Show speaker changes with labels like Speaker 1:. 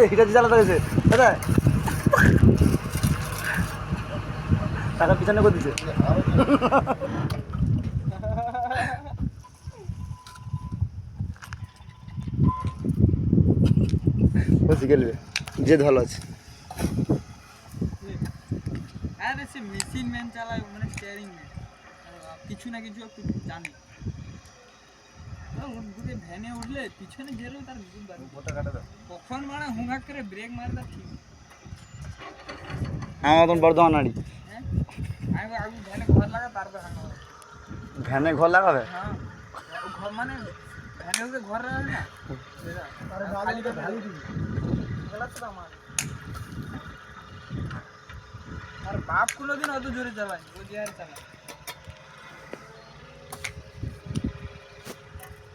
Speaker 1: এটা দিয়ে চালাতে হয়েছে দাদা টাকা পিছনে করে দিচ্ছে খেলবে যে ভালো আছে
Speaker 2: আরে সে মেশিন ম্যান চালায় মানে স্টিয়ারিং ম্যান কিছু না কিছু একটু জানে ঘুরে ভ্যানে উঠলে পিছনে গেলেও তার কখন মানে হুঙ্গাক করে ব্রেক মারে তার ঠিক
Speaker 1: আমার মতন বর্ধমান নাড়ি
Speaker 2: হ্যাঁ আমি আগে ভ্যানে ঘর লাগা তারপর হাঁটা
Speaker 1: ভ্যানে ঘর লাগাবে
Speaker 2: হ্যাঁ ঘর মানে ভ্যানে ওকে ঘর লাগাবে না খালি তো ঢালি দিবি গেলাচ্ছে আমার আর বাপ কোনোদিন অত জোরে চালায় ও যে আর চালায়